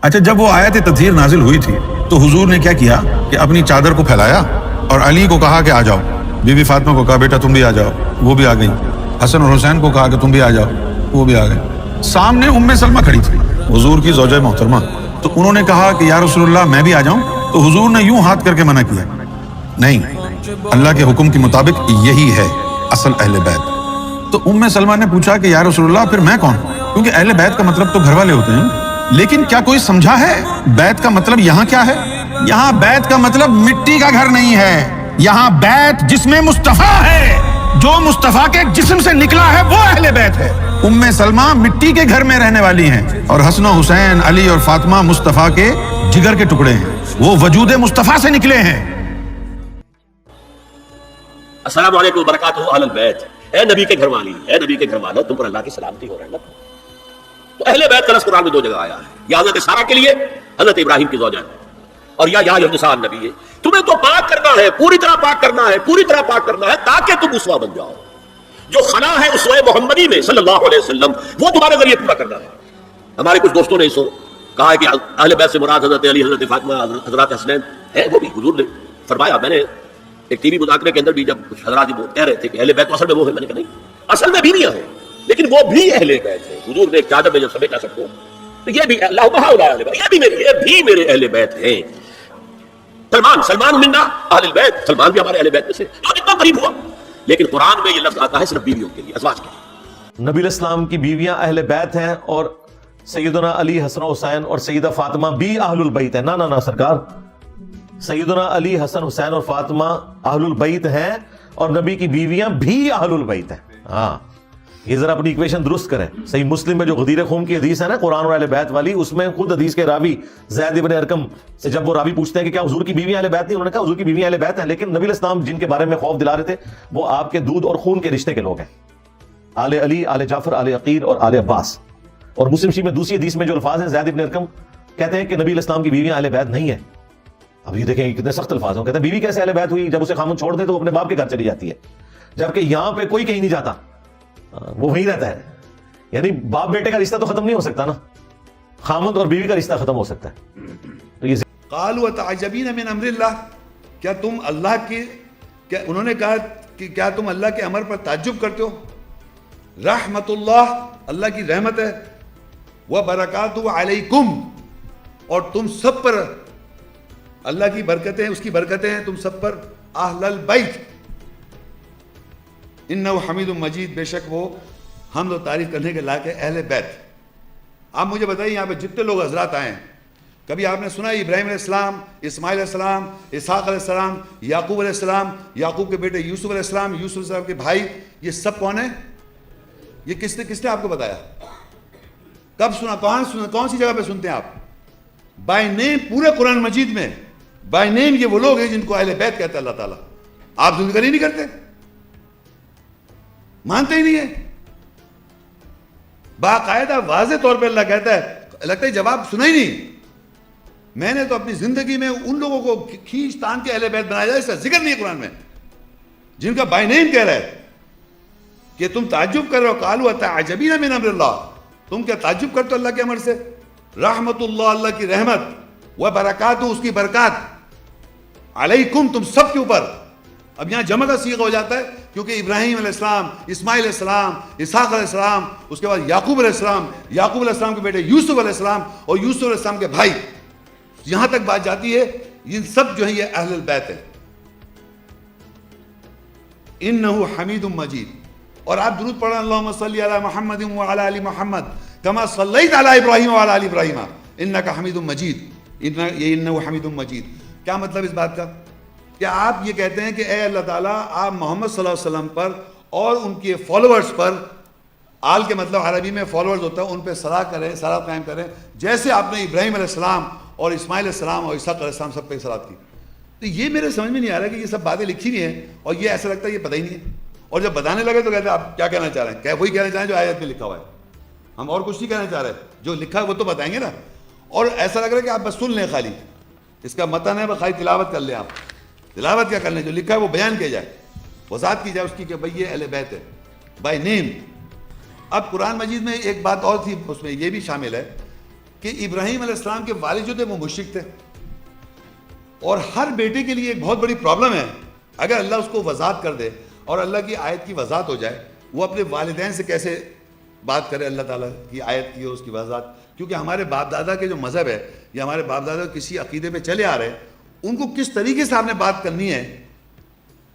اچھا جب وہ آیت تطہیر نازل ہوئی تھی تو حضور نے کیا کیا کہ اپنی چادر کو پھیلایا اور علی کو کہا کہ آ جاؤ، بی بی فاطمہ کو کہا بیٹا تم بھی آ جاؤ، وہ بھی آ گئی، حسن اور حسین کو کہا کہ تم بھی آ جاؤ، وہ بھی آ گئے۔ سامنے ام سلمہ کھڑی تھی حضور کی زوجہ محترمہ، تو انہوں نے کہا کہ یا رسول اللہ میں بھی آ جاؤں، تو حضور نے یوں ہاتھ کر کے منع کیا، نہیں، اللہ کے حکم کے مطابق یہی ہے اصل اہل بیت۔ تو ام سلمہ نے پوچھا کہ یا رسول اللہ پھر میں کون؟ کیونکہ اہل بیت کا مطلب تو گھر والے ہوتے ہیں، لیکن کیا کوئی سمجھا ہے بیت کا مطلب یہاں کیا ہے؟ یہاں بیت کا مطلب مٹی کا گھر نہیں ہے، یہاں بیت جس میں مصطفیٰ ہے، جو مصطفیٰ کے جسم سے نکلا ہے وہ اہل بیت ہے۔ ام سلمہ مٹی کے گھر میں رہنے والی ہیں، اور حسن و حسین، علی اور فاطمہ مصطفیٰ کے جگر کے ٹکڑے ہیں، وہ وجود مصطفیٰ سے نکلے ہیں۔ السلام علیکم وبرکاتہ اہل البیت، اے نبی کے گھر والی، اے نبی کے گھر والوں، تم پر اللہ کی سلامتی ہو رحمت ہو۔ تو اہل بیت کا لفظ قرآن میں دو جگہ آیا ہے، یا حضرت سارہ کے لیے حضرت ابراہیم کی زوجہ ہے، اور یا یونس نبی ہے۔ تمہیں تو پاک کرنا ہے، پوری طرح پاک کرنا ہے، پوری طرح پاک کرنا ہے، تاکہ تم اسوہ بن جاؤ۔ جو خلا ہے اسوہ محمدی میں صلی اللہ علیہ وسلم، وہ تمہارے ذریعے پورا کرنا ہے۔ ہمارے کچھ دوستوں نے اسو کہا ہے کہ اہل بیت سے مراد حضرت علی، حضرت فاطمہ، حضرت حسنین ہے، وہ بھی حضور نے فرمایا۔ میں نے ایک ٹی وی مذاکرے کے اندر بھی جب کچھ حضرات کہہ رہے تھے کہ اہل بیت تو اصل میں وہ ہے، میں نے کہا نہیں، اصل میں بیویاں ہیں، لیکن وہ بھی اہل بیت ہیں۔ حضور نے ایک چادر میں جب سمیٹا سب کو، تو یہ بھی اللہ بہا اہل بیت، یہ بھی میرے اہل بیت ہیں۔ سلمان منا اہل البیت، سلمان بھی ہمارے اہل بیت میں سے، جو جتنا قریب ہوا۔ لیکن قرآن میں یہ لفظ آتا ہے صرف بیویوں کے لیے، ازواج کے لیے۔ نبی الاسلام کی بیویاں اہل بیت ہیں، اور سیدنا علی، حسن حسین اور سیدہ فاطمہ بھی اہل البیت ہیں۔ نہ سرکار، سیدنا علی، حسن حسین اور فاطمہ اہل البیت ہیں، اور نبی کی بیویاں بھی اہل البیت ہیں۔ ہاں، یہ ذرا اپنی ایکویشن درست کریں۔ صحیح مسلم میں جو غدیر خون کی حدیث ہے نا، قرآن اور اہل بیت والی، اس میں خود حدیث کے راوی زید ابن ارقم سے جب وہ راوی پوچھتے ہیں کہ کیا حضور کی بیویاں اہل بیت نہیں، انہوں نے کہا حضور کی بیویاں اہل بیت ہیں، لیکن نبی الاسلام جن کے بارے میں خوف دلا رہے تھے وہ آپ کے دودھ اور خون کے رشتے کے لوگ ہیں، آل علی، آل جعفر، آل عقیل اور آل عباس۔ اور مسلم شریف میں دوسری حدیث میں جو الفاظ ہیں، زید ابن ارقم کہتے ہیں کہ نبی الاسلام کی بیویاں اہل بیت نہیں ہیں۔ اب یہ دیکھیں کتنے سخت الفاظ ہیں، کہتے ہیں بیوی کیسے اہل بیت ہوئی؟ جب اسے خامن چھوڑ دے تو وہ اپنے باپ کے گھر چلی جاتی ہے، جبکہ یہاں پہ کوئی کہیں نہیں جاتا، وہ وہیں رہتا ہے۔ یعنی باپ بیٹے کا رشتہ تو ختم نہیں ہو سکتا نا، خامد اور بیوی کا رشتہ ختم ہو سکتا ہے۔ تو یہ قالوا تعجبین من امر اللہ، کیا تم اللہ کی، کیا انہوں نے کہا کہ کیا تم اللہ کے امر پر تعجب کرتے ہو؟ رحمت اللہ، اللہ کی رحمت ہے، وبرکاتہ علیکم، اور تم سب پر اللہ کی برکتیں، اس کی برکتیں ہیں تم سب پر، اہل البیت، انہ حمید مجید، بے شک وہ حمد و تعریف کرنے کے لائق ہے اہل بیت۔ آپ مجھے بتائیے یہاں پہ جتنے لوگ حضرات آئے ہیں، کبھی آپ نے سنا ابراہیم علیہ السلام، اسماعیل علیہ السلام، اسحاق علیہ السلام، یعقوب علیہ السلام، یعقوب کے بیٹے یوسف علیہ السلام، یوسف علیہ السلام کے بھائی، یہ سب کون ہیں؟ یہ کس نے آپ کو بتایا؟ کب سنا؟ کون سی جگہ پہ سنتے ہیں آپ؟ بائی نیم پورے قرآن مجید میں بائی نیم یہ وہ لوگ ہیں جن کو اہل بیت کہتا ہے اللہ تعالیٰ۔ آپ ذکر ہی نہیں کرتے، مانتے ہی نہیں ہیں۔ باقاعدہ واضح طور پہ اللہ کہتا ہے، لگتا ہے جواب سنا ہی نہیں۔ میں نے تو اپنی زندگی میں ان لوگوں کو کھینچ تان کے اہل بیت بنایا جائے، اس کا ذکر نہیں ہے قرآن میں، جن کا بائی نیم کہہ رہا ہے کہ تم تعجب کر رہے ہو۔ قالوا تعجبین من امر اللہ، تم کیا تعجب کرتے ہو اللہ کے امر سے؟ رحمت اللہ، اللہ کی رحمت، وبرکاتہ، اس کی برکات، علیکم، تم سب کے اوپر۔ اب یہاں جمع کا صیغہ ہو جاتا ہے کیونکہ ابراہیم علیہ السلام، اسماعیل علیہ السلام، اسحاق علیہ السلام، اس کے بعد یعقوب علیہ السلام، یعقوب علیہ السلام کے بیٹے یوسف علیہ السلام، اور یوسف علیہ السلام کے بھائی، یہاں تک بات جاتی ہے، یہ سب جو ہیں یہ اہل البیت ہیں۔ انہ حمید مجید، اور آپ درود پڑھیں اللہم صلی علی محمد وعلی آل محمد کما صلیت علی ابراہیم وعلی آل ابراہیم انک حمید مجید۔ یہ انہ حمید مجید، کیا مطلب اس بات کا؟ کیا آپ یہ کہتے ہیں کہ اے اللہ تعالیٰ آپ محمد صلی اللہ علیہ وسلم پر اور ان کے فالوورز پر، آل کے مطلب عربی میں فالوورز ہوتا ہے، ان پہ صلاح کریں، صلاح قائم کریں، جیسے آپ نے ابراہیم علیہ السلام اور اسماعیل علیہ السلام اور اسحاق علیہ السلام سب پہ صلاح کی۔ تو یہ میرے سمجھ میں نہیں آ رہا کہ یہ سب باتیں لکھی ہوئی ہیں اور یہ ایسا لگتا ہے یہ پتہ ہی نہیں ہے، اور جب بتانے لگے تو کہتے ہیں آپ کیا کہنا چاہ رہے ہیں؟ کیا وہی کہنا چاہیں جو آیت میں لکھا ہوا ہے، ہم اور کچھ نہیں کہنا چاہ رہے، جو لکھا ہے وہ تو بتائیں گے نا۔ اور ایسا لگ رہا ہے کہ آپ بس سن لیں، خالی اس کا متن ہے، خالی تلاوت کر لیں۔ آپ تلاوت کیا کرنے، جو لکھا ہے وہ بیان کیا جائے، وضاحت کی جائے اس کی کہ بھئی یہ اہل بیت ہے بائی نیم۔ اب قرآن مجید میں ایک بات اور تھی، اس میں یہ بھی شامل ہے کہ ابراہیم علیہ السلام کے والد جو تھے وہ مشرک تھے، اور ہر بیٹے کے لیے ایک بہت بڑی پرابلم ہے اگر اللہ اس کو وضاحت کر دے اور اللہ کی آیت کی وضاحت ہو جائے، وہ اپنے والدین سے کیسے بات کرے اللہ تعالیٰ کی آیت کی اور اس کی وضاحت. کیونکہ ہمارے باپ دادا کے جو مذہب ہے یا ہمارے باپ دادا کسی عقیدے پہ چلے آ رہے ہیں، ان کو کس طریقے سے آپ نے بات کرنی ہے،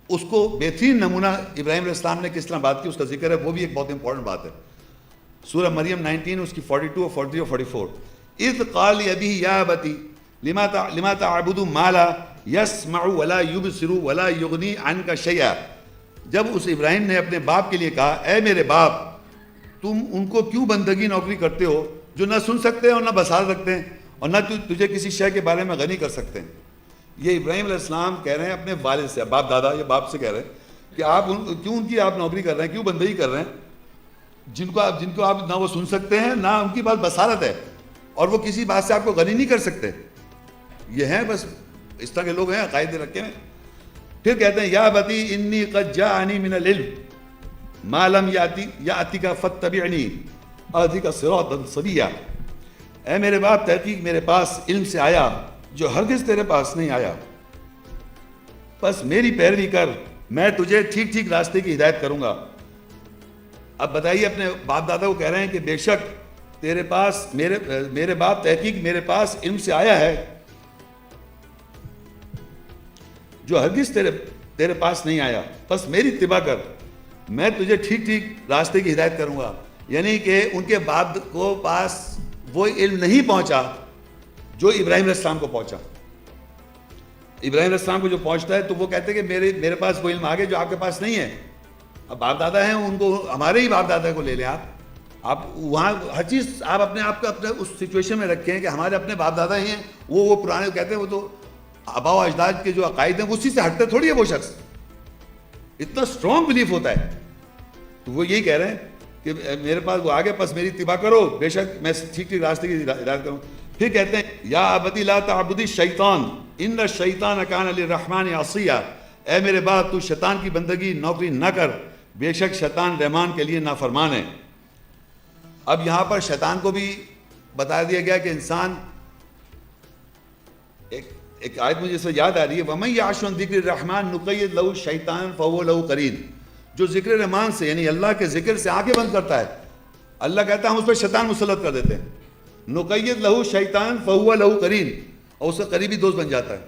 اس کو بہترین نمونہ ابراہیم علیہ السلام نے کس طرح بات کی اس کا ذکر ہے. وہ بھی ایک بہت امپورٹنٹ بات ہے. سورہ مریم 19 اس کی 42 اور 43 اور 44. اذ قال لأبيه يا ابتي لما تعبد ما لا يسمع ولا يبصر ولا يغني عنك شيئا. جب اس ابراہیم نے اپنے باپ کے لیے کہا اے میرے باپ تم ان کو کیوں بندگی نوکری کرتے ہو جو نہ سن سکتے ہیں اور نہ بصار رکھتے ہیں اور نہ تجھے کسی شے کے بارے میں غنی کر سکتے ہیں. یہ ابراہیم علیہ السلام کہہ رہے ہیں اپنے والد سے، باپ دادا یا باپ سے کہہ رہے ہیں کہ آپ کیوں ان کی آپ نوکری کر رہے ہیں، کیوں بندگی کر رہے ہیں جن کو آپ نہ وہ سن سکتے ہیں نہ ان کی بات بصارت ہے اور وہ کسی بات سے آپ کو غنی نہیں کر سکتے. یہ ہیں بس اس طرح کے لوگ ہیں عقائد رکھے ہیں. پھر کہتے ہیں یا بتی انی قد جاءنی من العلم ما لم یاتک فاتبعنی اهدک صراطا سویا. اے میرے باپ تحقیق میرے پاس علم سے آیا جو ہرگز تیرے پاس نہیں آیا، بس میری پیروی کر، میں تجھے ٹھیک ٹھیک راستے کی ہدایت کروں گا. اب بتائیے اپنے باپ دادا کو کہہ رہے ہیں کہ بے شک تیرے پاس میرے باپ تحقیق میرے پاس علم سے آیا ہے جو ہرگز تیرے پاس نہیں آیا، بس میری اتباع کر، میں تجھے ٹھیک ٹھیک راستے کی ہدایت کروں گا. یعنی کہ ان کے باپ کو پاس وہ علم نہیں پہنچا جو ابراہیم علیہ السلام کو پہنچا. ابراہیم علیہ السلام کو جو پہنچتا ہے تو وہ کہتے ہیں کہ میرے پاس وہ علم آ گیا جو آپ کے پاس نہیں ہے. اب باپ دادا ہیں ان کو، ہمارے ہی باپ دادا کو لے لیں آپ وہاں ہر چیز آپ اپنے آپ کو اپنے اس سچویشن میں رکھیں کہ ہمارے اپنے باپ دادا ہی ہیں، وہ پرانے کہتے ہیں وہ تو آبا و اجداد کے جو عقائد ہیں اسی سے ہٹتے تھوڑی ہے وہ شخص، اتنا اسٹرانگ بلیف ہوتا ہے. تو وہ یہی کہہ رہے ہیں کہ میرے پاس وہ آگے پس میری اتباع کرو، بے شک میں ٹھیک ٹھیک راستے کی ہدایت کروں. پھر کہتے ہیں یا ابتی لا تعبد الشیطان ان الشیطان کان للرحمن عصیا. اے میرے باپ تو شیطان کی بندگی نوکری نہ کر، بے شک شیطان رحمان کے لیے نافرمان ہے. اب یہاں پر شیطان کو بھی بتا دیا گیا کہ انسان، ایک آیت مجھے سے یاد آ رہی ہے وَمَن يَعْشُ عَن ذِكْرِ الرَّحْمَنِ نُقَيِّضْ لَهُ شَيْطَانٌ فَهُوَ لَهُ قَرِينٌ. جو ذکر رحمان سے یعنی اللہ کے ذکر سے آنکھیں بند کرتا ہے، اللہ کہتا ہے ہم اس پہ شیطان مسلط کر دیتے ہیں. نُقَيِّضْ لَهُ شَيْطَانٌ فَهُوَ لَهُ قَرِينٌ، اور اس کا قریبی دوست بن جاتا ہے.